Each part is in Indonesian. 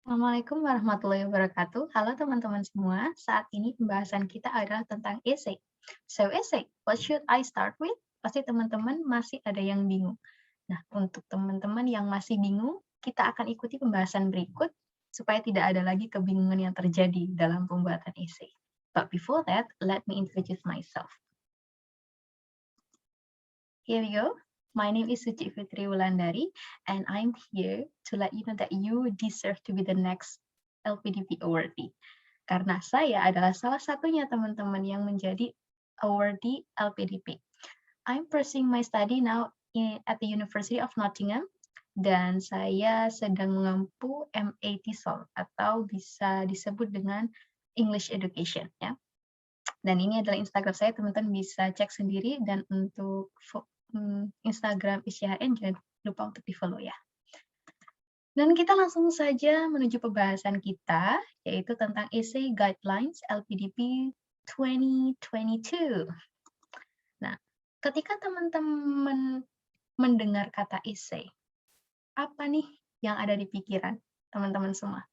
Assalamualaikum warahmatullahi wabarakatuh. Halo teman-teman semua. Saat ini pembahasan kita adalah tentang essay. So essay, what should I start with? Pasti teman-teman masih ada yang bingung. Nah, untuk teman-teman yang masih bingung, kita akan ikuti pembahasan berikut supaya tidak ada lagi kebingungan yang terjadi dalam pembuatan essay. But before that, let me introduce myself. Here we go. My name is Suci Fitri Wulandari, and I'm here to let you know that you deserve to be the next LPDP awardee. Karena saya adalah salah satunya teman-teman yang menjadi awardee LPDP. I'm pursuing my study now at the University of Nottingham, dan saya sedang mengempu MA TESOL atau bisa disebut dengan English Education, ya. Dan ini adalah Instagram saya, teman-teman bisa cek sendiri, dan untuk Instagram ICHN jangan lupa untuk di-follow ya. Dan kita langsung saja menuju pembahasan kita, yaitu tentang Essay Guidelines LPDP 2022. Nah, ketika teman-teman mendengar kata essay, apa nih yang ada di pikiran teman-teman semua?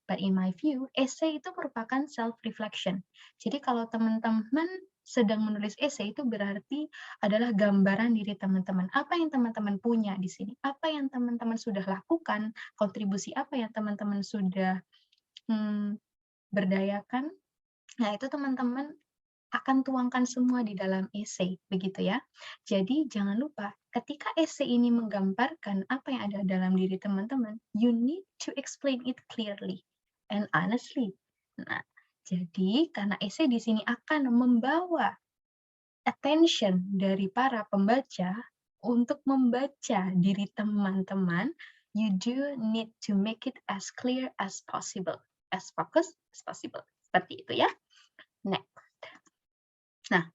But in my view, essay itu merupakan self-reflection. Jadi kalau teman-teman sedang menulis essay itu berarti adalah gambaran diri teman-teman. Apa yang teman-teman punya di sini? Apa yang teman-teman sudah lakukan? Kontribusi apa yang teman-teman sudah berdayakan? Nah, itu teman-teman akan tuangkan semua di dalam essay, begitu ya. Jadi jangan lupa, ketika essay ini menggambarkan apa yang ada dalam diri teman-teman, you need to explain it clearly and honestly. Nah, jadi karena essay di sini akan membawa attention dari para pembaca untuk membaca diri teman-teman, you do need to make it as clear as possible, as focused as possible. Seperti itu ya. Next. Nah,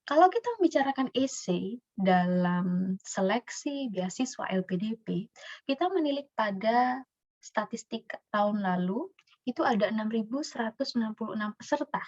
kalau kita membicarakan essay dalam seleksi beasiswa LPDP, kita menilik pada statistik tahun lalu, itu ada 6.166 peserta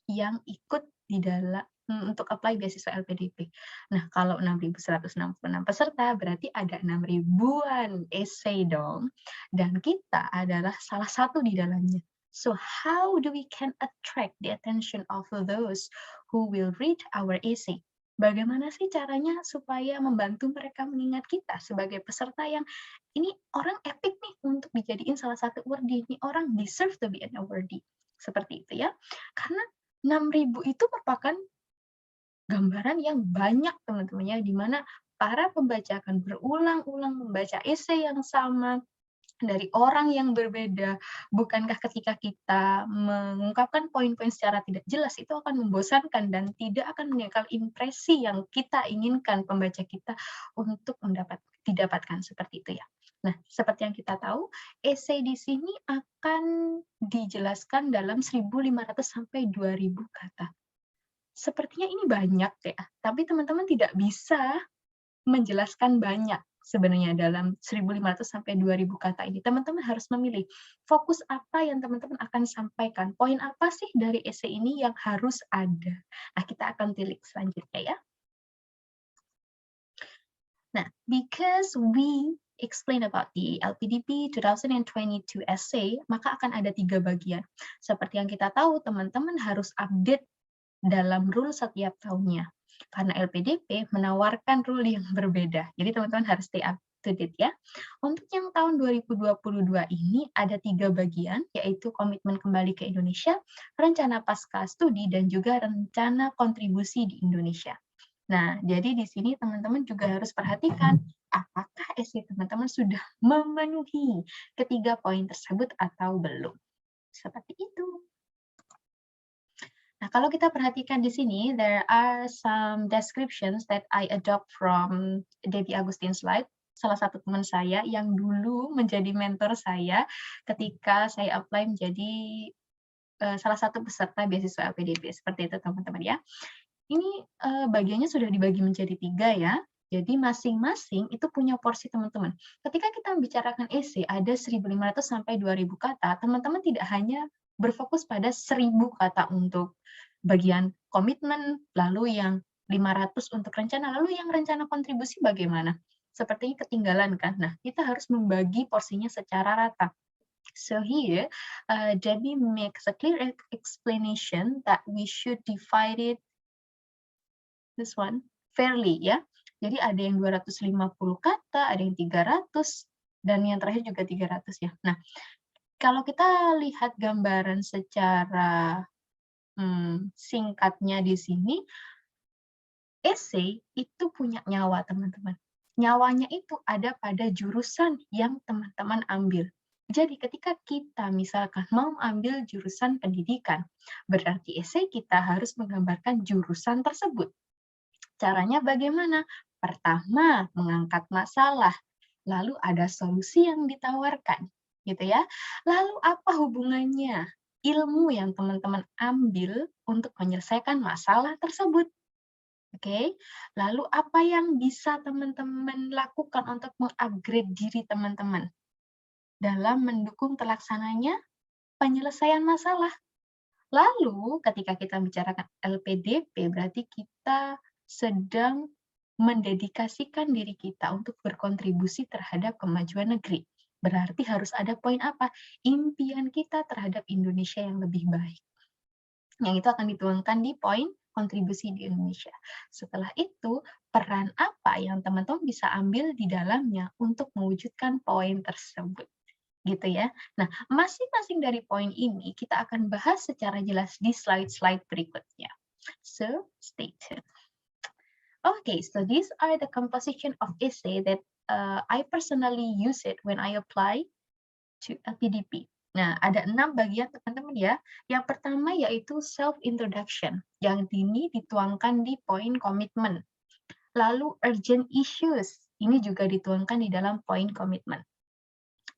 yang ikut di dalam untuk apply beasiswa LPDP. Nah, kalau 6.166 peserta, berarti ada 6 ribuan essay dong. Dan kita adalah salah satu di dalamnya. So how do we can attract the attention of those who will read our essay? Bagaimana sih caranya supaya membantu mereka mengingat kita sebagai peserta yang ini orang epic nih untuk dijadiin salah satu awardee, ini orang deserve to be an awardee. Seperti itu ya. Karena 6.000 itu merupakan gambaran yang banyak teman-teman ya, di mana para pembaca akan berulang-ulang membaca essay yang sama, dari orang yang berbeda. Bukankah ketika kita mengungkapkan poin-poin secara tidak jelas, itu akan membosankan dan tidak akan meninggalkan impresi yang kita inginkan pembaca kita untuk didapatkan, seperti itu ya. Nah, seperti yang kita tahu, essay di sini akan dijelaskan dalam 1.500 sampai 2.000 kata. Sepertinya ini banyak ya, tapi teman-teman tidak bisa menjelaskan banyak sebenarnya dalam 1.500 sampai 2.000 kata ini. Teman-teman harus memilih fokus apa yang teman-teman akan sampaikan. Poin apa sih dari essay ini yang harus ada. Nah, kita akan tilik selanjutnya ya. Nah, because we explain about the LPDP 2022 essay, maka akan ada 3 bagian. Seperti yang kita tahu, teman-teman harus update dalam rule setiap tahunnya. Karena LPDP menawarkan rule yang berbeda. Jadi teman-teman harus stay up to date ya. Untuk yang tahun 2022 ini ada 3 bagian, yaitu komitmen kembali ke Indonesia, rencana pasca studi, dan juga rencana kontribusi di Indonesia. Nah, jadi di sini teman-teman juga harus perhatikan apakah essay teman-teman sudah memenuhi ketiga poin tersebut atau belum. Seperti itu. Nah, kalau kita perhatikan di sini, there are some descriptions that I adopt from Debbie Agustin slide, salah satu teman saya yang dulu menjadi mentor saya ketika saya apply menjadi salah satu peserta beasiswa LPDP. Seperti itu, teman-teman ya. Ini bagiannya sudah dibagi menjadi 3 ya. Jadi masing-masing itu punya porsi teman-teman. Ketika kita membicarakan essay ada 1.500 sampai 2.000 kata, teman-teman tidak hanya berfokus pada 1.000 kata untuk bagian komitmen, lalu yang 500 untuk rencana, lalu yang rencana kontribusi bagaimana? Sepertinya ketinggalan kan? Nah, kita harus membagi porsinya secara rata. So here, Debbie makes a clear explanation that we should divide it this one fairly ya. Jadi ada yang 250 kata, ada yang 300, dan yang terakhir juga 300 ya. Nah, kalau kita lihat gambaran secara singkatnya di sini, esai itu punya nyawa, teman-teman. Nyawanya itu ada pada jurusan yang teman-teman ambil. Jadi ketika kita misalkan mau ambil jurusan pendidikan, berarti esai kita harus menggambarkan jurusan tersebut. Caranya bagaimana? Pertama, mengangkat masalah, lalu ada solusi yang ditawarkan, gitu ya. Lalu apa hubungannya ilmu yang teman-teman ambil untuk menyelesaikan masalah tersebut? Oke, lalu apa yang bisa teman-teman lakukan untuk mengupgrade diri teman-teman dalam mendukung terlaksananya penyelesaian masalah? Lalu ketika kita bicarakan LPDP, berarti kita sedang mendedikasikan diri kita untuk berkontribusi terhadap kemajuan negeri. Berarti harus ada poin apa? Impian kita terhadap Indonesia yang lebih baik. Yang itu akan dituangkan di poin kontribusi di Indonesia. Setelah itu, peran apa yang teman-teman bisa ambil di dalamnya untuk mewujudkan poin tersebut. Gitu ya. Nah, masing-masing dari poin ini kita akan bahas secara jelas di slide-slide berikutnya. So, stay tuned. Okay, so these are the composition of essay that I personally use it when I apply to LPDP. Nah, ada 6 bagian teman-teman ya. Yang pertama yaitu self-introduction. Yang ini dituangkan di poin komitmen. Lalu urgent issues. Ini juga dituangkan di dalam poin komitmen.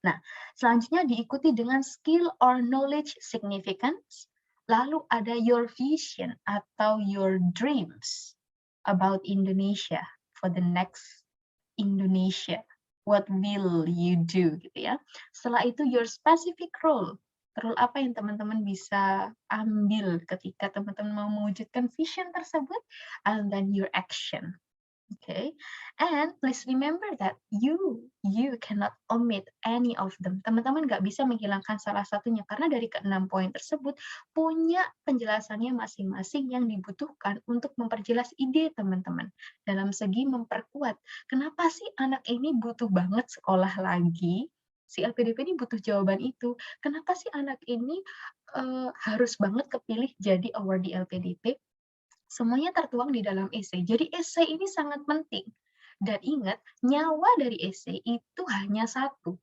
Nah, selanjutnya diikuti dengan skill or knowledge significance. Lalu ada your vision atau your dreams about Indonesia for the next Indonesia. What will you do gitu ya. Setelah itu your specific role. Role apa yang teman-teman bisa ambil ketika teman-teman mau mewujudkan vision tersebut, and then your action. Okay, and please remember that you cannot omit any of them. Teman-teman nggak bisa menghilangkan salah satunya karena dari ke-6 poin tersebut punya penjelasannya masing-masing yang dibutuhkan untuk memperjelas ide teman-teman dalam segi memperkuat. Kenapa sih anak ini butuh banget sekolah lagi? Si LPDP ini butuh jawaban itu. Kenapa sih anak ini harus banget kepilih jadi award di LPDP? Semuanya tertuang di dalam esai. Jadi esai ini sangat penting. Dan ingat, nyawa dari esai itu hanya satu.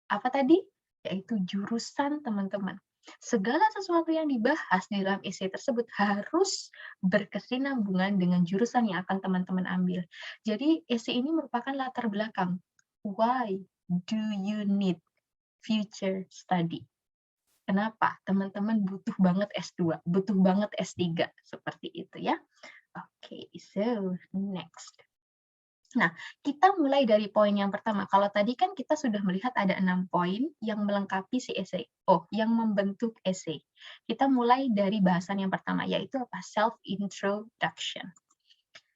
Apa tadi? Yaitu jurusan teman-teman. Segala sesuatu yang dibahas di dalam esai tersebut harus berkesinambungan dengan jurusan yang akan teman-teman ambil. Jadi esai ini merupakan latar belakang. Why do you need future study? Kenapa? Teman-teman butuh banget S2, butuh banget S3, seperti itu ya. Oke, so next. Nah, kita mulai dari poin yang pertama. Kalau tadi kan kita sudah melihat ada 6 poin yang melengkapi si esai. Yang membentuk esai. Kita mulai dari bahasan yang pertama, yaitu apa? Self-introduction.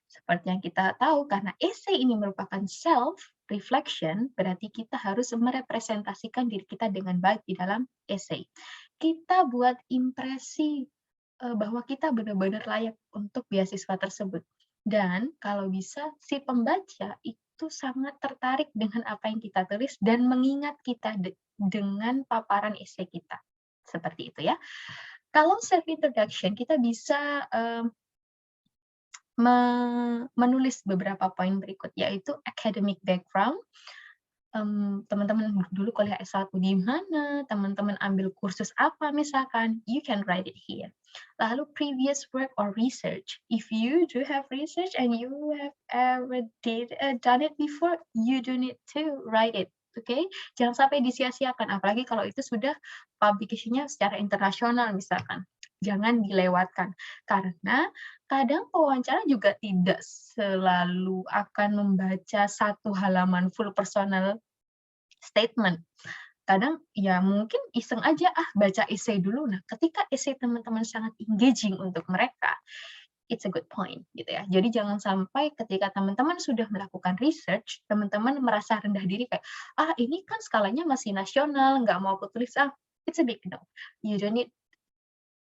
Seperti yang kita tahu, karena esai ini merupakan self-reflection, berarti kita harus merepresentasikan diri kita dengan baik di dalam esai. Kita buat impresi bahwa kita benar-benar layak untuk beasiswa tersebut. Dan kalau bisa, si pembaca itu sangat tertarik dengan apa yang kita tulis dan mengingat kita dengan paparan esai kita. Seperti itu ya. Kalau self-introduction, kita bisa menulis beberapa poin berikut, yaitu academic background. Teman-teman dulu kuliah S1 di mana, teman-teman ambil kursus apa misalkan, you can write it here. Lalu previous work or research. If you do have research and you have ever done it before, you do need to write it. Oke, jangan sampai disia-siakan, apalagi kalau itu sudah publication-nya secara internasional misalkan. Jangan dilewatkan, karena kadang pewawancara juga tidak selalu akan membaca satu halaman full personal statement. Kadang ya mungkin iseng aja, baca esai dulu. Nah, ketika esai teman-teman sangat engaging untuk mereka, it's a good point gitu ya. Jadi jangan sampai ketika teman-teman sudah melakukan research, teman-teman merasa rendah diri kayak, "Ah, ini kan skalanya masih nasional, nggak mau aku tulis, ah." It's a big no. You don't need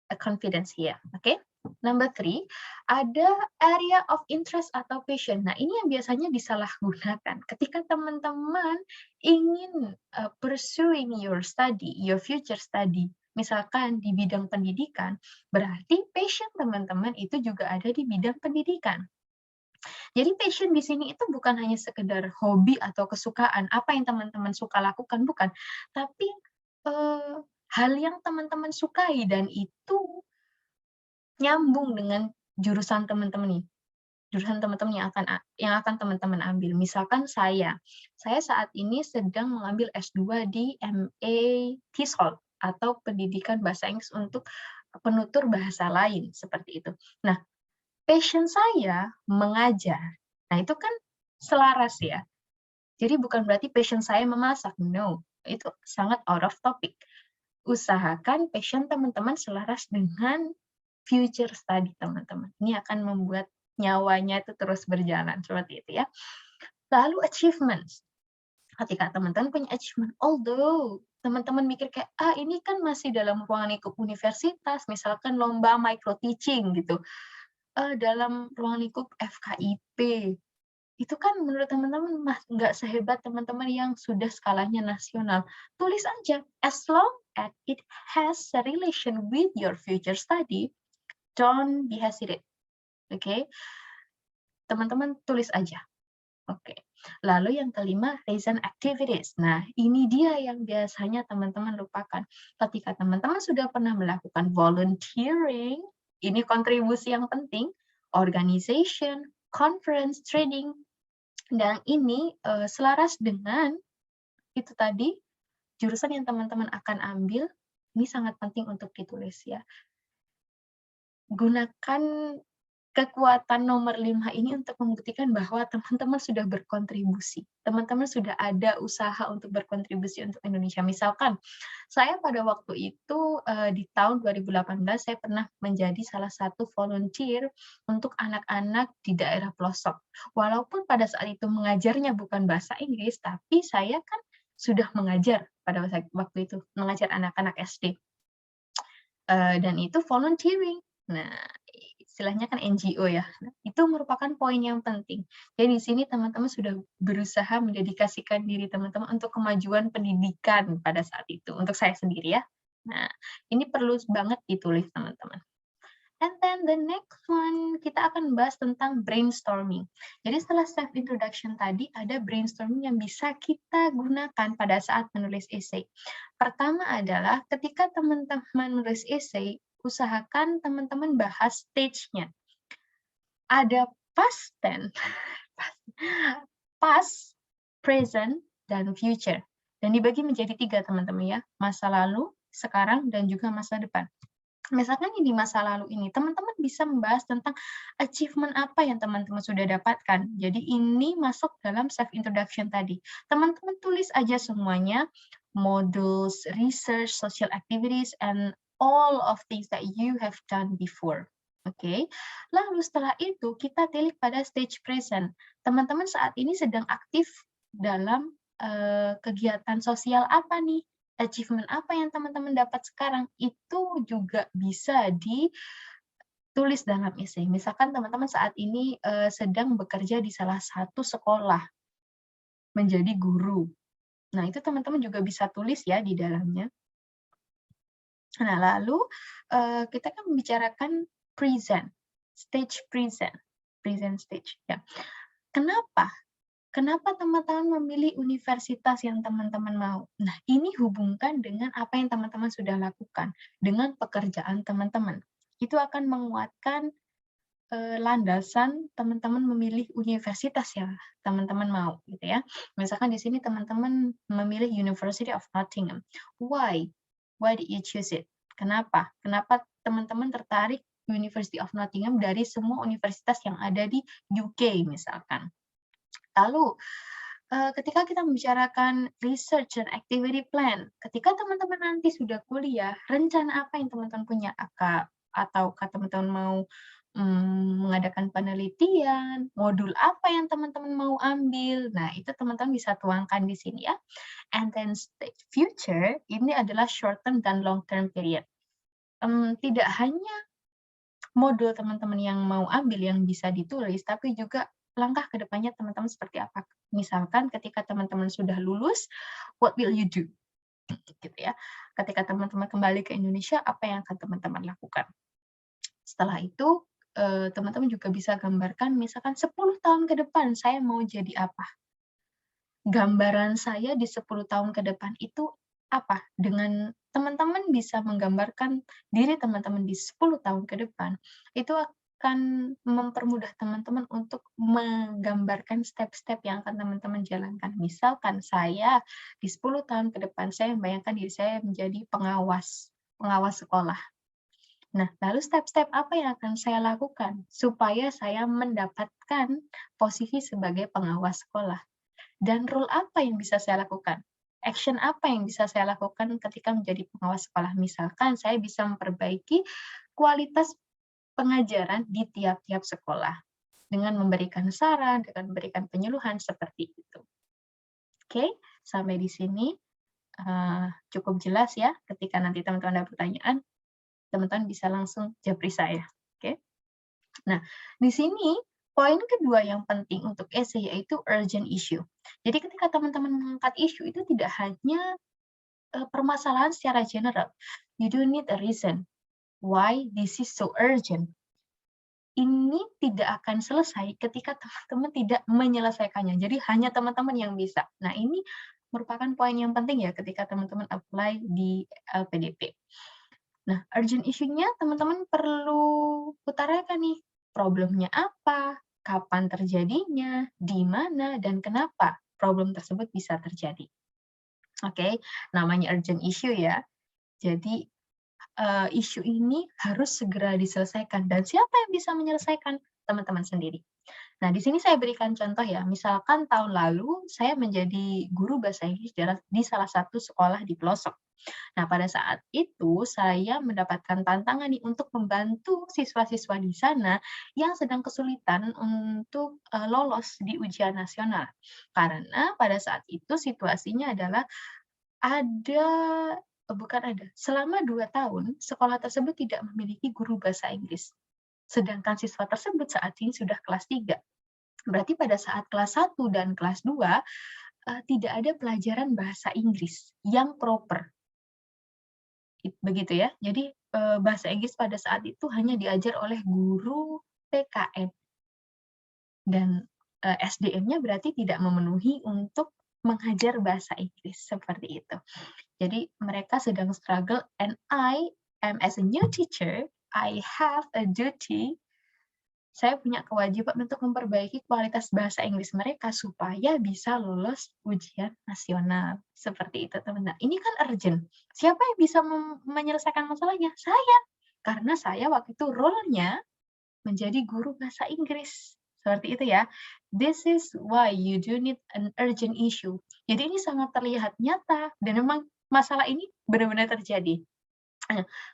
a confidence here, oke? Number 3, ada area of interest atau passion. Nah, ini yang biasanya disalahgunakan. Ketika teman-teman ingin pursuing your study, your future study, misalkan di bidang pendidikan, berarti passion teman-teman itu juga ada di bidang pendidikan. Jadi passion di sini itu bukan hanya sekedar hobi atau kesukaan, apa yang teman-teman suka lakukan, bukan. Tapi hal yang teman-teman sukai dan itu nyambung dengan jurusan teman-teman nih, jurusan teman-teman yang akan teman-teman ambil. Misalkan saya saat ini sedang mengambil S2 di MA TESOL atau Pendidikan Bahasa Inggris untuk penutur bahasa lain, seperti itu. Nah, passion saya mengajar. Nah, itu kan selaras ya. Jadi bukan berarti passion saya memasak, no. Itu sangat out of topic. Usahakan passion teman-teman selaras dengan future study teman-teman. Ini akan membuat nyawanya itu terus berjalan, seperti itu ya. Lalu achievements. Ketika teman-teman punya achievement, although teman-teman mikir kayak, ini kan masih dalam ruangan lingkup universitas, misalkan lomba micro teaching gitu, dalam ruang lingkup FKIP, itu kan menurut teman-teman nggak sehebat teman-teman yang sudah skalanya nasional. Tulis aja, as long as it has a relation with your future study, don't be hesitant. Oke, teman-teman tulis aja. Oke. Lalu yang kelima, reason activities. Nah, ini dia yang biasanya teman-teman lupakan. Ketika teman-teman sudah pernah melakukan volunteering, ini kontribusi yang penting, organization, conference, training, dan ini selaras dengan itu tadi, jurusan yang teman-teman akan ambil, ini sangat penting untuk ditulis ya. Gunakan kekuatan nomor 5 ini untuk membuktikan bahwa teman-teman sudah berkontribusi. Teman-teman sudah ada usaha untuk berkontribusi untuk Indonesia. Misalkan, saya pada waktu itu di tahun 2018 saya pernah menjadi salah satu volunteer untuk anak-anak di daerah pelosok. Walaupun pada saat itu mengajarnya bukan bahasa Inggris, tapi saya kan sudah mengajar pada waktu itu, mengajar anak-anak SD. Dan itu volunteering. Nah, istilahnya kan NGO ya. Nah, itu merupakan poin yang penting. Jadi di sini teman-teman sudah berusaha mendedikasikan diri teman-teman untuk kemajuan pendidikan pada saat itu, untuk saya sendiri ya. Nah, ini perlu banget ditulis teman-teman. And then the next one, kita akan bahas tentang brainstorming. Jadi setelah self-introduction tadi, ada brainstorming yang bisa kita gunakan pada saat menulis essay. Pertama adalah ketika teman-teman menulis essay, usahakan teman-teman bahas stage-nya. Ada past tense, past, present, dan future. Dan dibagi menjadi 3 teman-teman ya, masa lalu, sekarang, dan juga masa depan. Misalkan di masa lalu ini, teman-teman bisa membahas tentang achievement apa yang teman-teman sudah dapatkan. Jadi ini masuk dalam self-introduction tadi. Teman-teman tulis aja semuanya, modules, research, social activities, and all of things that you have done before. Oke, lalu setelah itu kita tilik pada stage present. Teman-teman saat ini sedang aktif dalam kegiatan sosial apa nih? Achievement apa yang teman-teman dapat sekarang, itu juga bisa ditulis dalam essay. Misalkan teman-teman saat ini sedang bekerja di salah satu sekolah, menjadi guru. Nah, itu teman-teman juga bisa tulis ya di dalamnya. Nah, lalu kita kan membicarakan present, stage present stage. Ya. Kenapa? Kenapa teman-teman memilih universitas yang teman-teman mau? Nah, ini hubungkan dengan apa yang teman-teman sudah lakukan, dengan pekerjaan teman-teman. Itu akan menguatkan landasan teman-teman memilih universitas yang teman-teman mau, gitu ya. Misalkan di sini teman-teman memilih University of Nottingham. Why? Why did you choose it? Kenapa? Kenapa teman-teman tertarik University of Nottingham dari semua universitas yang ada di UK misalkan? Lalu, ketika kita membicarakan research dan activity plan, ketika teman-teman nanti sudah kuliah, rencana apa yang teman-teman punya? Ataukah teman-teman mau mengadakan penelitian, modul apa yang teman-teman mau ambil. Nah, itu teman-teman bisa tuangkan di sini ya. And then stage future ini adalah short term dan long term period. Tidak hanya modul teman-teman yang mau ambil yang bisa ditulis, tapi juga langkah ke depannya teman-teman seperti apa. Misalkan ketika teman-teman sudah lulus, what will you do? Gitu ya. Ketika teman-teman kembali ke Indonesia, apa yang akan teman-teman lakukan? Setelah itu, teman-teman juga bisa gambarkan misalkan 10 tahun ke depan saya mau jadi apa? Gambaran saya di 10 tahun ke depan itu apa? Dengan teman-teman bisa menggambarkan diri teman-teman di 10 tahun ke depan, itu akan mempermudah teman-teman untuk menggambarkan step-step yang akan teman-teman jalankan. Misalkan saya di 10 tahun ke depan, saya membayangkan diri saya menjadi pengawas, pengawas sekolah. Nah, lalu step-step apa yang akan saya lakukan supaya saya mendapatkan posisi sebagai pengawas sekolah? Dan role apa yang bisa saya lakukan? Action apa yang bisa saya lakukan ketika menjadi pengawas sekolah? Misalkan saya bisa memperbaiki kualitas pengajaran di tiap-tiap sekolah dengan memberikan saran, dengan memberikan penyuluhan seperti itu. Oke, sampai di sini cukup jelas ya. Ketika nanti teman-teman ada pertanyaan, teman-teman bisa langsung japri saya. Oke. Nah, di sini poin kedua yang penting untuk essay yaitu urgent issue. Jadi ketika teman-teman mengangkat isu itu tidak hanya permasalahan secara general. You do need a reason why this is so urgent. Ini tidak akan selesai ketika teman-teman tidak menyelesaikannya. Jadi hanya teman-teman yang bisa. Nah, ini merupakan poin yang penting ya ketika teman-teman apply di LPDP. Nah, urgent issue-nya teman-teman perlu utarakan nih, problemnya apa, kapan terjadinya, di mana, dan kenapa problem tersebut bisa terjadi. Oke, namanya urgent issue ya. Jadi, isu ini harus segera diselesaikan dan siapa yang bisa menyelesaikan? Teman-teman sendiri. Nah, di sini saya berikan contoh ya, misalkan tahun lalu saya menjadi guru bahasa Inggris di salah satu sekolah di pelosok. Nah, pada saat itu saya mendapatkan tantangan nih untuk membantu siswa-siswa di sana yang sedang kesulitan untuk lolos di ujian nasional. Karena pada saat itu situasinya adalah ada selama 2 tahun sekolah tersebut tidak memiliki guru bahasa Inggris. Sedangkan siswa tersebut saat ini sudah kelas 3. Berarti pada saat kelas 1 dan kelas 2 tidak ada pelajaran bahasa Inggris yang proper. Begitu ya. Jadi, bahasa Inggris pada saat itu hanya diajar oleh guru PKN. Dan, SDM-nya berarti tidak memenuhi untuk mengajar bahasa Inggris, seperti itu. Jadi mereka sedang struggle and I am as a new teacher, I have a duty, saya punya kewajiban untuk memperbaiki kualitas bahasa Inggris mereka supaya bisa lolos ujian nasional. Seperti itu, teman-teman. Ini kan urgent. Siapa yang bisa menyelesaikan masalahnya? Saya. Karena saya waktu itu role-nya menjadi guru bahasa Inggris. Seperti itu ya. This is why you do need an urgent issue. Jadi ini sangat terlihat nyata dan memang masalah ini benar-benar terjadi.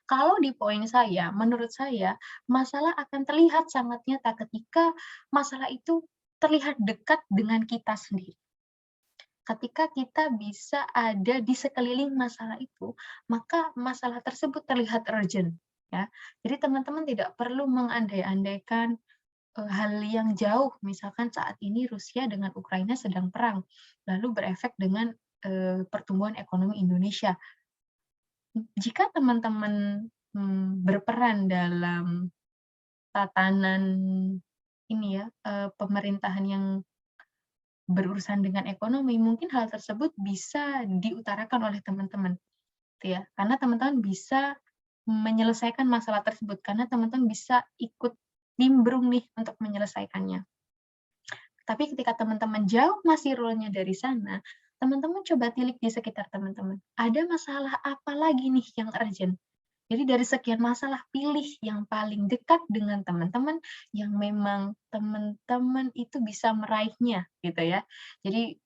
Kalau di poin saya, menurut saya, masalah akan terlihat sangat nyata ketika masalah itu terlihat dekat dengan kita sendiri. Ketika kita bisa ada di sekeliling masalah itu, maka masalah tersebut terlihat urgent. Ya. Jadi teman-teman tidak perlu mengandai-andaikan hal yang jauh, misalkan saat ini Rusia dengan Ukraina sedang perang, lalu berefek dengan pertumbuhan ekonomi Indonesia. Jika teman-teman berperan dalam tatanan ini ya, pemerintahan yang berurusan dengan ekonomi, mungkin hal tersebut bisa diutarakan oleh teman-teman, gitu ya. Karena teman-teman bisa menyelesaikan masalah tersebut, karena teman-teman bisa ikut nimbrung nih untuk menyelesaikannya. Tapi ketika teman-teman jauh masih role-nya dari sana, teman-teman coba tilik di sekitar teman-teman. Ada masalah apa lagi nih yang urgent? Jadi dari sekian masalah, pilih yang paling dekat dengan teman-teman, yang memang teman-teman itu bisa meraihnya, gitu ya. Jadi,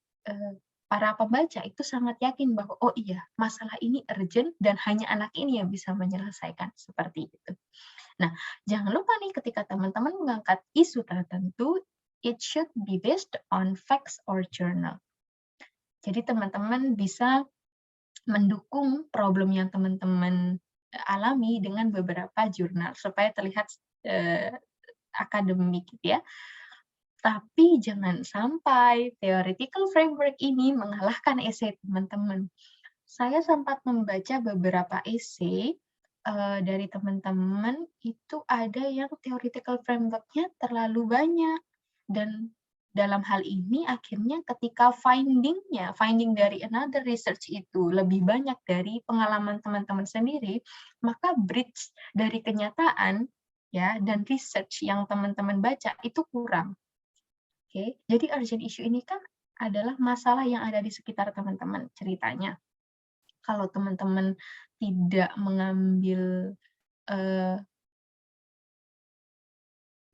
para pembaca itu sangat yakin bahwa, oh iya, masalah ini urgent dan hanya anak ini yang bisa menyelesaikan, seperti itu. Nah, jangan lupa nih ketika teman-teman mengangkat isu tertentu, it should be based on facts or journal. Jadi teman-teman bisa mendukung problem yang teman-teman alami dengan beberapa jurnal supaya terlihat akademik gitu ya. Tapi jangan sampai theoretical framework ini mengalahkan esai teman-teman. Saya sempat membaca beberapa esai dari teman-teman, itu ada yang theoretical framework-nya terlalu banyak. Dan dalam hal ini akhirnya ketika finding dari another research itu lebih banyak dari pengalaman teman-teman sendiri, maka bridge dari kenyataan ya dan research yang teman-teman baca itu kurang. Oke, jadi urgent issue ini kan adalah masalah yang ada di sekitar teman-teman ceritanya. Kalau teman-teman tidak mengambil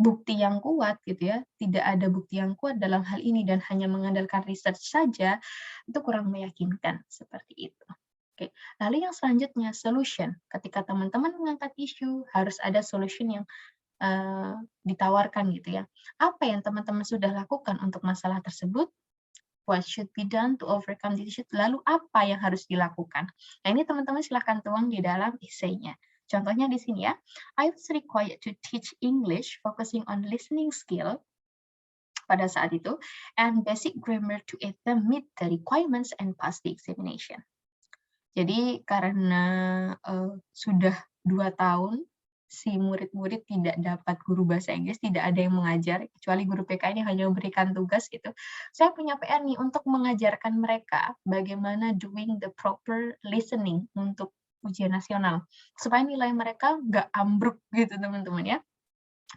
bukti yang kuat gitu ya, tidak ada bukti yang kuat dalam hal ini dan hanya mengandalkan research saja, itu kurang meyakinkan, seperti itu. Oke, lalu yang selanjutnya solution. Ketika teman-teman mengangkat isu, harus ada solution yang ditawarkan gitu ya. Apa yang teman-teman sudah lakukan untuk masalah tersebut? What should be done to overcome this issue? Lalu apa yang harus dilakukan? Nah, ini teman-teman silahkan tuang di dalam esainya. Contohnya di sini ya, I was required to teach English focusing on listening skill pada saat itu and basic grammar to meet the requirements and pass the examination. Jadi karena sudah 2 tahun si murid-murid tidak dapat guru bahasa Inggris, tidak ada yang mengajar, kecuali guru PK ini hanya memberikan tugas gitu. Saya punya PR nih untuk mengajarkan mereka bagaimana doing the proper listening untuk ujian nasional, supaya nilai mereka nggak ambruk gitu teman-teman ya.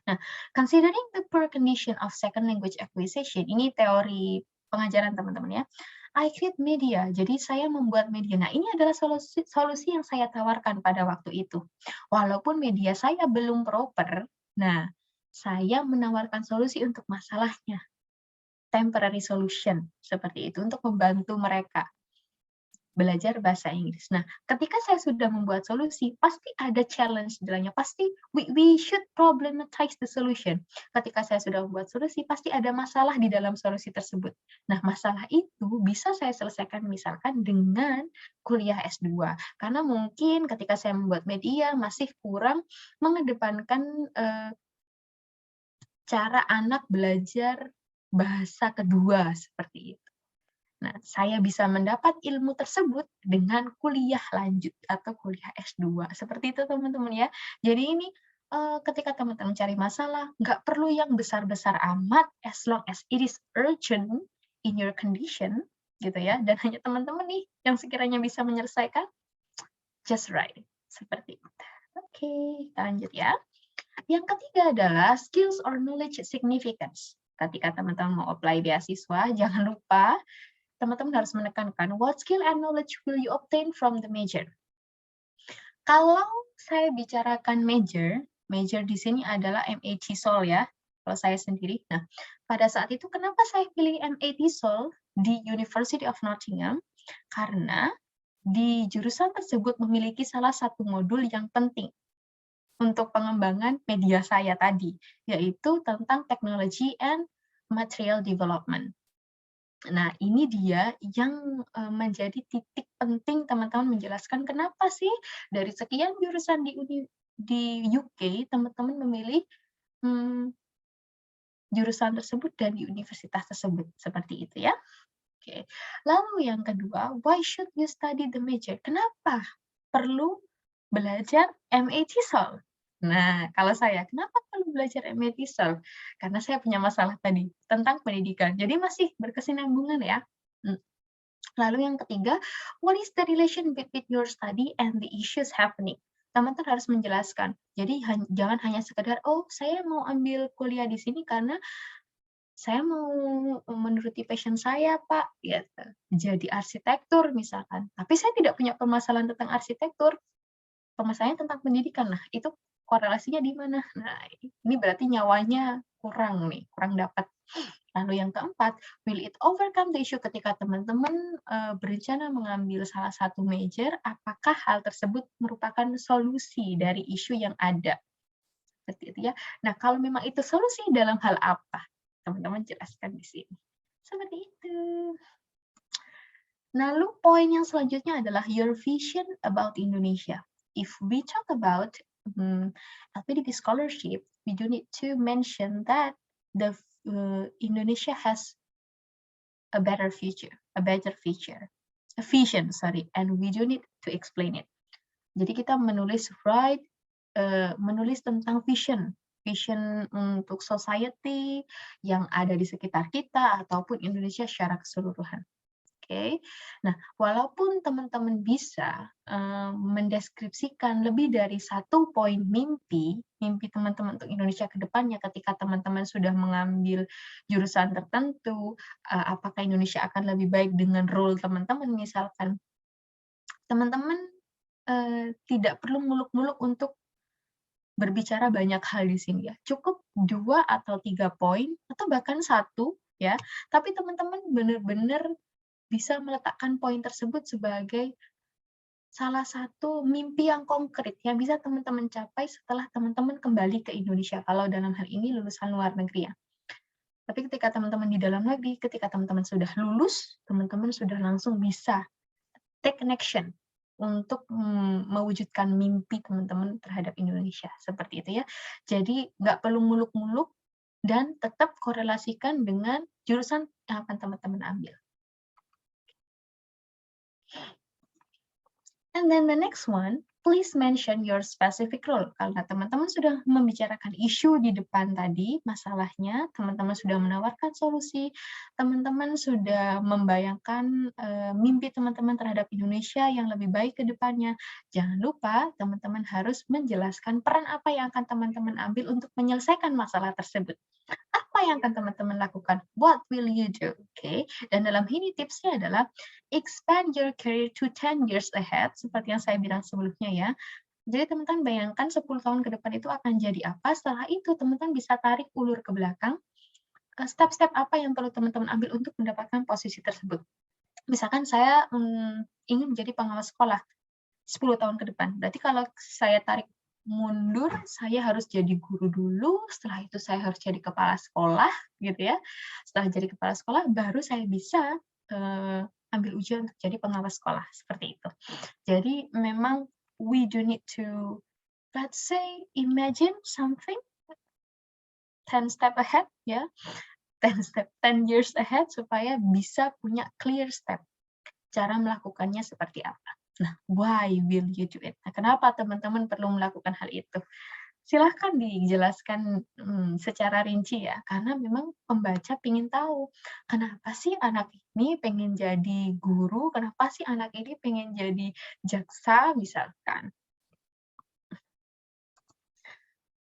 Nah, considering the poor condition of second language acquisition, ini teori pengajaran teman-teman ya. I create media, jadi saya membuat media. Nah, ini adalah solusi yang saya tawarkan pada waktu itu. Walaupun media saya belum proper, nah, saya menawarkan solusi untuk masalahnya. Temporary solution, seperti itu, untuk membantu mereka belajar bahasa Inggris. Nah, ketika saya sudah membuat solusi, pasti ada challenge di dalamnya. Pasti we should problematize the solution. Ketika saya sudah membuat solusi, pasti ada masalah di dalam solusi tersebut. Nah, masalah itu bisa saya selesaikan misalkan dengan kuliah S2. Karena mungkin ketika saya membuat media masih kurang mengedepankan cara anak belajar bahasa kedua seperti itu. Nah, saya bisa mendapat ilmu tersebut dengan kuliah lanjut atau kuliah S2. Seperti itu teman-teman ya. Jadi ini ketika teman-teman cari masalah, nggak perlu yang besar-besar amat, as long as it is urgent in your condition, gitu ya. Dan hanya teman-teman nih yang sekiranya bisa menyelesaikan, just right. Seperti itu. Oke, kita lanjut ya. Yang ketiga adalah skills or knowledge significance. Ketika teman-teman mau apply beasiswa, jangan lupa teman-teman harus menekankan what skill and knowledge will you obtain from the major. Kalau saya bicarakan major di sini adalah MA TESOL ya, kalau saya sendiri. Nah, pada saat itu kenapa saya pilih MA TESOL di University of Nottingham? Karena di jurusan tersebut memiliki salah satu modul yang penting untuk pengembangan media saya tadi, yaitu tentang technology and material development. Nah, ini dia yang menjadi titik penting teman-teman menjelaskan kenapa sih dari sekian jurusan di UK, teman-teman memilih jurusan tersebut dan di universitas tersebut. Seperti itu ya. Oke. Lalu yang kedua, why should you study the major? Kenapa perlu belajar MA TESOL? Nah, kalau saya, kenapa perlu belajar MA TESOL? Karena saya punya masalah tadi tentang pendidikan. Jadi masih berkesinambungan ya. Lalu yang ketiga, what is the relation between your study and the issues happening? Teman-teman harus menjelaskan. Jadi jangan hanya sekedar, oh saya mau ambil kuliah di sini karena saya mau menuruti passion saya, Pak, gitu. Jadi arsitektur misalkan. Tapi saya tidak punya permasalahan tentang arsitektur, permasalahannya tentang pendidikan. Nah, itu korelasinya di mana? Nah, ini berarti nyawanya kurang nih, kurang dapat. Lalu yang keempat, will it overcome the issue ketika teman-teman berencana mengambil salah satu major, apakah hal tersebut merupakan solusi dari isu yang ada? Seperti itu ya. Nah, kalau memang itu solusi dalam hal apa? Teman-teman jelaskan di sini. Seperti itu. Lalu poin yang selanjutnya adalah your vision about Indonesia. If we talk about LPDP scholarship, we do need to mention that the Indonesia has a better future, a vision, sorry, and we do need to explain it. Jadi kita menulis menulis tentang vision untuk society yang ada di sekitar kita ataupun Indonesia secara keseluruhan. Oke. Nah, walaupun teman-teman bisa mendeskripsikan lebih dari satu poin mimpi teman-teman untuk Indonesia ke depannya ketika teman-teman sudah mengambil jurusan tertentu, apakah Indonesia akan lebih baik dengan role teman-teman misalkan. Teman-teman tidak perlu muluk-muluk untuk berbicara banyak hal di sini ya. Cukup 2 atau 3 poin atau bahkan 1 ya, tapi teman-teman benar-benar bisa meletakkan poin tersebut sebagai salah satu mimpi yang konkret yang bisa teman-teman capai setelah teman-teman kembali ke Indonesia, kalau dalam hal ini lulusan luar negeri ya. Tapi ketika teman-teman di dalam negeri, ketika teman-teman sudah lulus, teman-teman sudah langsung bisa take an action untuk mewujudkan mimpi teman-teman terhadap Indonesia, seperti itu ya. Jadi nggak perlu muluk-muluk dan tetap korelasikan dengan jurusan yang akan teman-teman ambil. And then the next one, please mention your specific role. Karena teman-teman sudah membicarakan isu di depan tadi, masalahnya, teman-teman sudah menawarkan solusi, teman-teman sudah membayangkan mimpi teman-teman terhadap Indonesia yang lebih baik ke depannya. Jangan lupa, teman-teman harus menjelaskan peran apa yang akan teman-teman ambil untuk menyelesaikan masalah tersebut. Apa yang akan teman-teman lakukan? What will you do? Oke. Dan dalam ini tipsnya adalah expand your career to 10 years ahead, seperti yang saya bilang sebelumnya ya. Jadi teman-teman bayangkan 10 tahun ke depan itu akan jadi apa, setelah itu teman-teman bisa tarik ulur ke belakang, step-step apa yang perlu teman-teman ambil untuk mendapatkan posisi tersebut. Misalkan saya ingin menjadi pengawas sekolah 10 tahun ke depan. Berarti kalau saya tarik mundur, saya harus jadi guru dulu, setelah itu saya harus jadi kepala sekolah, gitu ya. Setelah jadi kepala sekolah, baru saya bisa ambil ujian untuk jadi pengawas sekolah, seperti itu. Jadi memang we do need to, let's say, imagine something 10 step ahead, ya, 10 years ahead, supaya bisa punya clear step. Cara melakukannya seperti apa. Nah, why will you do it? Nah, kenapa teman-teman perlu melakukan hal itu? Silahkan dijelaskan secara rinci ya, karena memang pembaca ingin tahu, kenapa sih anak ini pengen jadi guru, kenapa sih anak ini pengen jadi jaksa, misalkan.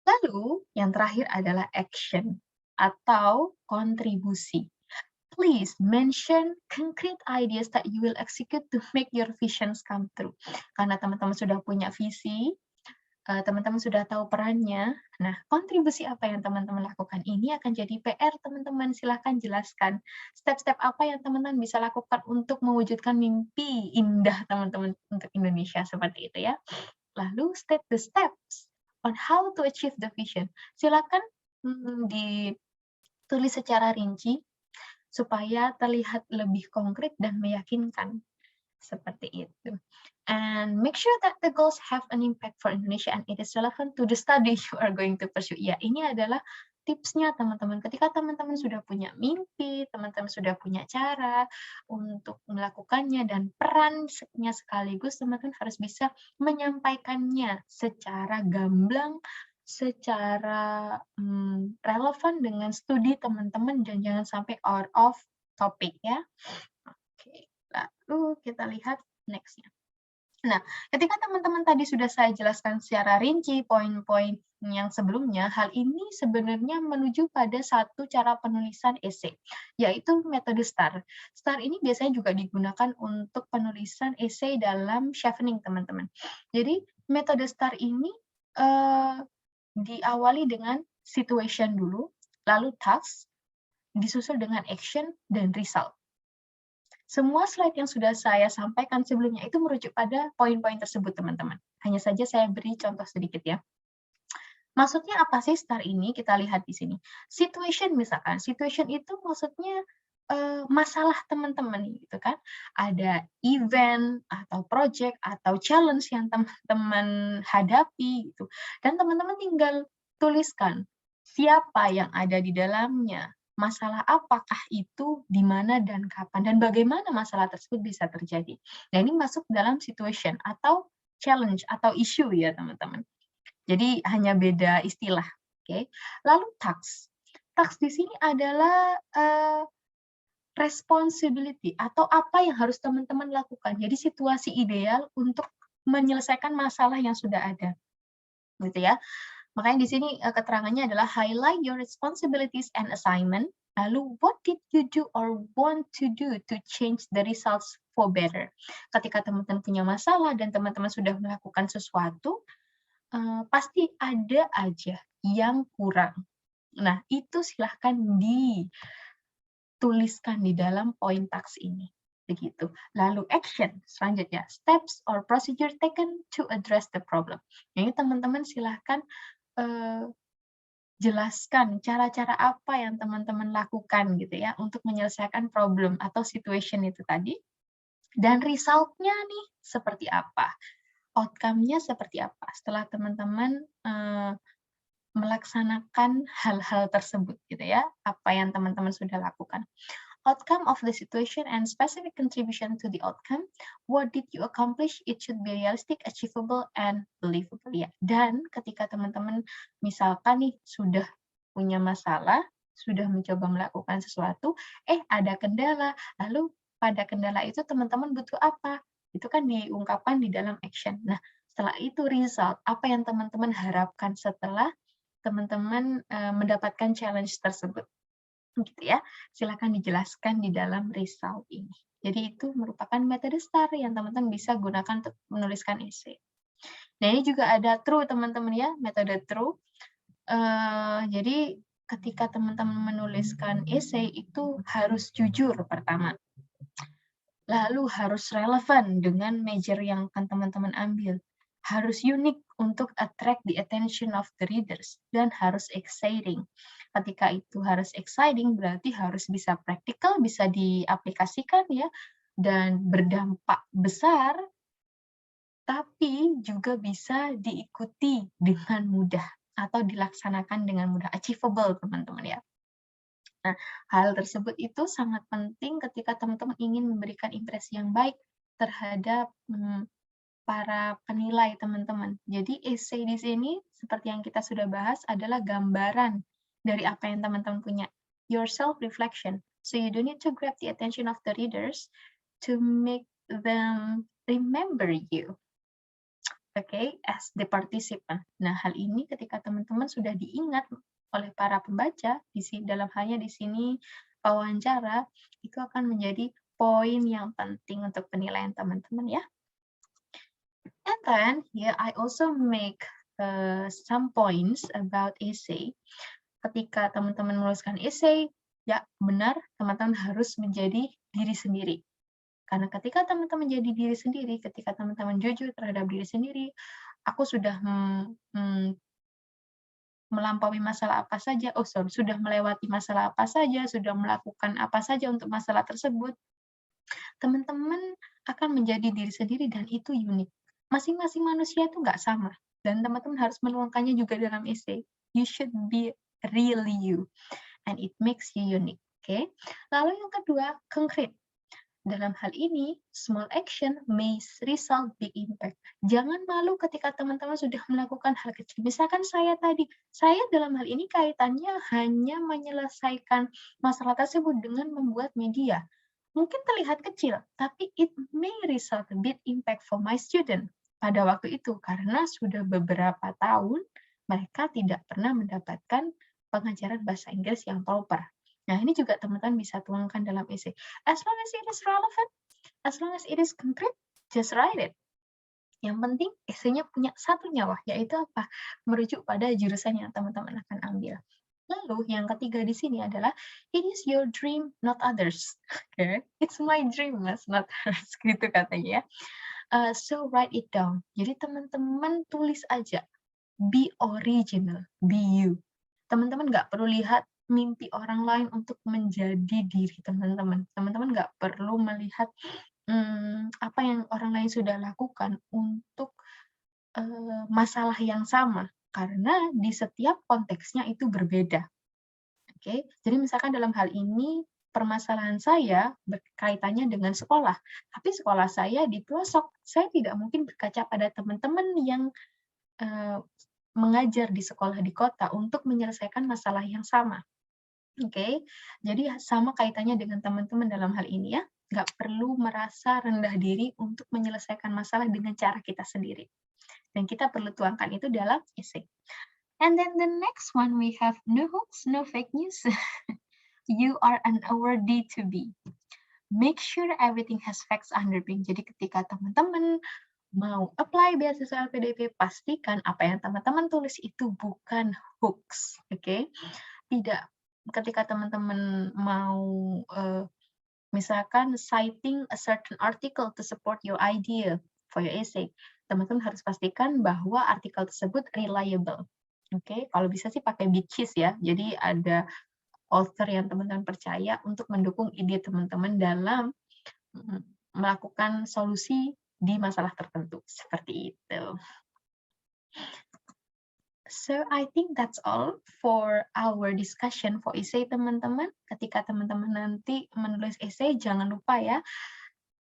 Lalu, yang terakhir adalah action atau kontribusi. Please mention concrete ideas that you will execute to make your visions come true. Karena teman-teman sudah punya visi, teman-teman sudah tahu perannya. Nah, kontribusi apa yang teman-teman lakukan ini akan jadi PR teman-teman. Silahkan jelaskan step-step apa yang teman-teman bisa lakukan untuk mewujudkan mimpi indah teman-teman untuk Indonesia, seperti itu ya. Lalu state the steps on how to achieve the vision. Silakan ditulis secara rinci supaya terlihat lebih konkret dan meyakinkan, seperti itu. And make sure that the goals have an impact for Indonesia and it is relevant to the study you are going to pursue. Ya, ini adalah tipsnya teman-teman. Ketika teman-teman sudah punya mimpi, teman-teman sudah punya cara untuk melakukannya dan perannya sekaligus, teman-teman harus bisa menyampaikannya secara gamblang, secara relevan dengan studi teman-teman dan jangan sampai out of topic ya. Oke, lalu kita lihat next-nya. Nah, ketika teman-teman tadi sudah saya jelaskan secara rinci poin-poin yang sebelumnya, hal ini sebenarnya menuju pada satu cara penulisan esai, yaitu metode STAR. STAR ini biasanya juga digunakan untuk penulisan esai dalam chevening, teman-teman. Jadi, metode STAR ini diawali dengan situation dulu, lalu task, disusul dengan action dan result. Semua slide yang sudah saya sampaikan sebelumnya itu merujuk pada poin-poin tersebut, teman-teman. Hanya saja saya beri contoh sedikit ya. Maksudnya apa sih STAR ini? Kita lihat di sini. Situation misalkan, situation itu maksudnya masalah teman-teman gitu kan. Ada event atau project atau challenge yang teman-teman hadapi gitu. Dan teman-teman tinggal tuliskan siapa yang ada di dalamnya, masalah apakah itu, di mana dan kapan, dan bagaimana masalah tersebut bisa terjadi. Nah, ini masuk dalam situation atau challenge atau issue ya, teman-teman. Jadi hanya beda istilah, oke. Lalu task. Task di sini adalah responsibility atau apa yang harus teman-teman lakukan. Jadi situasi ideal untuk menyelesaikan masalah yang sudah ada, gitu ya. Makanya di sini keterangannya adalah highlight your responsibilities and assignment. Lalu what did you do or want to do to change the results for better? Ketika teman-teman punya masalah dan teman-teman sudah melakukan sesuatu, pasti ada aja yang kurang. Nah, itu silahkan dituliskan di dalam poin task ini. Begitu. Lalu action, selanjutnya, steps or procedure taken to address the problem. Jadi teman-teman silahkan jelaskan cara-cara apa yang teman-teman lakukan gitu ya untuk menyelesaikan problem atau situation itu tadi. Dan result-nya nih seperti apa? Outcome-nya seperti apa setelah teman-teman melaksanakan hal-hal tersebut gitu ya, apa yang teman-teman sudah lakukan. Outcome of the situation and specific contribution to the outcome. What did you accomplish? It should be realistic, achievable, and believable ya. Dan ketika teman-teman misalkan nih sudah punya masalah, sudah mencoba melakukan sesuatu, ada kendala, lalu pada kendala itu teman-teman butuh apa? Itu kan diungkapkan di dalam action. Nah, setelah itu result, apa yang teman-teman harapkan setelah teman-teman mendapatkan challenge tersebut, gitu ya. Silakan dijelaskan di dalam result ini. Jadi itu merupakan metode STAR yang teman-teman bisa gunakan untuk menuliskan esai. Nah, ini juga ada true teman-teman ya, metode true. Jadi ketika teman-teman menuliskan esai itu harus jujur pertama. Lalu harus relevan dengan major yang akan teman-teman ambil. Harus unik untuk attract the attention of the readers, dan harus exciting. Ketika itu harus exciting, berarti harus bisa praktikal, bisa diaplikasikan ya, dan berdampak besar, tapi juga bisa diikuti dengan mudah, atau dilaksanakan dengan mudah, achievable teman-teman ya. Nah, hal tersebut itu sangat penting ketika teman-teman ingin memberikan impresi yang baik terhadap para penilai teman-teman. Jadi esai di sini seperti yang kita sudah bahas adalah gambaran dari apa yang teman-teman punya. Your self-reflection. So you don't need to grab the attention of the readers to make them remember you. Okay, as the participant. Nah, hal ini ketika teman-teman sudah diingat oleh para pembaca, dalam halnya di sini wawancara, itu akan menjadi poin yang penting untuk penilaian teman-teman ya. And then here I also make some points about essay. Ketika teman-teman menuliskan essay, ya benar teman-teman harus menjadi diri sendiri. Karena ketika teman-teman jadi diri sendiri, ketika teman-teman jujur terhadap diri sendiri, aku sudah melampaui masalah apa saja, sudah melewati masalah apa saja, sudah melakukan apa saja untuk masalah tersebut, teman-teman akan menjadi diri sendiri dan itu unik. Masing-masing manusia itu nggak sama, dan teman-teman harus menuangkannya juga dalam essay. You should be really you, and it makes you unique. Okay? Lalu yang kedua, konkret. Dalam hal ini, small action may result big impact. Jangan malu ketika teman-teman sudah melakukan hal kecil. Misalkan saya dalam hal ini kaitannya hanya menyelesaikan masalah tersebut dengan membuat media. Mungkin terlihat kecil, tapi it may result a big impact for my student pada waktu itu, karena sudah beberapa tahun mereka tidak pernah mendapatkan pengajaran bahasa Inggris yang proper. Nah, ini juga teman-teman bisa tuangkan dalam essay. As long as it is relevant, as long as it is concrete, just write it. Yang penting essay-nya punya satu nyawa, yaitu apa? Merujuk pada jurusan yang teman-teman akan ambil. Lalu yang ketiga di sini adalah, "It is your dream, not others." Oke, "It's my dream, Mas, not hers." Gitu katanya ya. So write it down. Jadi teman-teman tulis aja, be original, be you. Teman-teman nggak perlu lihat mimpi orang lain untuk menjadi diri teman-teman. Teman-teman nggak perlu melihat, apa yang orang lain sudah lakukan untuk, masalah yang sama, karena di setiap konteksnya itu berbeda. Oke, jadi misalkan dalam hal ini permasalahan saya berkaitannya dengan sekolah, tapi sekolah saya di pelosok. Saya tidak mungkin berkaca pada teman-teman yang, eee, mengajar di sekolah di kota untuk menyelesaikan masalah yang sama. Oke, jadi sama kaitannya dengan teman-teman dalam hal ini ya, nggak perlu merasa rendah diri untuk menyelesaikan masalah dengan cara kita sendiri, dan kita perlu tuangkan itu dalam esai. And then the next one we have no hoax, no fake news. You are unworthy to be. Make sure everything has facts underpin. Jadi ketika teman-teman mau apply beasiswa LPDP, pastikan apa yang teman-teman tulis itu bukan hoax, oke? Tidak ketika teman-teman mau, misalkan citing a certain article to support your idea for your essay, teman-teman harus pastikan bahwa artikel tersebut reliable, oke? Kalau bisa sih pakai big cheese ya, jadi ada author yang teman-teman percaya untuk mendukung ide teman-teman dalam melakukan solusi di masalah tertentu, seperti itu. So, I think that's all for our discussion for essay, teman-teman. Ketika teman-teman nanti menulis essay, jangan lupa ya,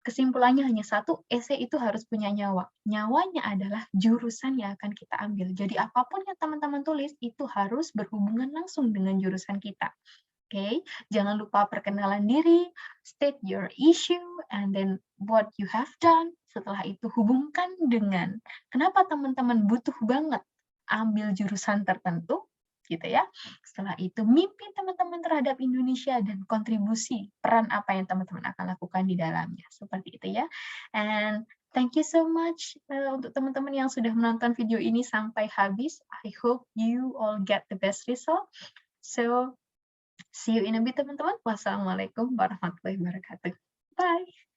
kesimpulannya hanya satu, essay itu harus punya nyawa. Nyawanya adalah jurusan yang akan kita ambil. Jadi apapun yang teman-teman tulis, itu harus berhubungan langsung dengan jurusan kita. Oke, jangan lupa perkenalan diri, state your issue, and then what you have done. Setelah itu hubungkan dengan kenapa teman-teman butuh banget ambil jurusan tertentu, gitu ya. Setelah itu mimpi teman-teman terhadap Indonesia dan kontribusi peran apa yang teman-teman akan lakukan di dalamnya, seperti itu ya. And thank you so much untuk teman-teman yang sudah menonton video ini sampai habis. I hope you all get the best result. So, see you in a bit, teman-teman. Wassalamualaikum warahmatullahi wabarakatuh. Bye.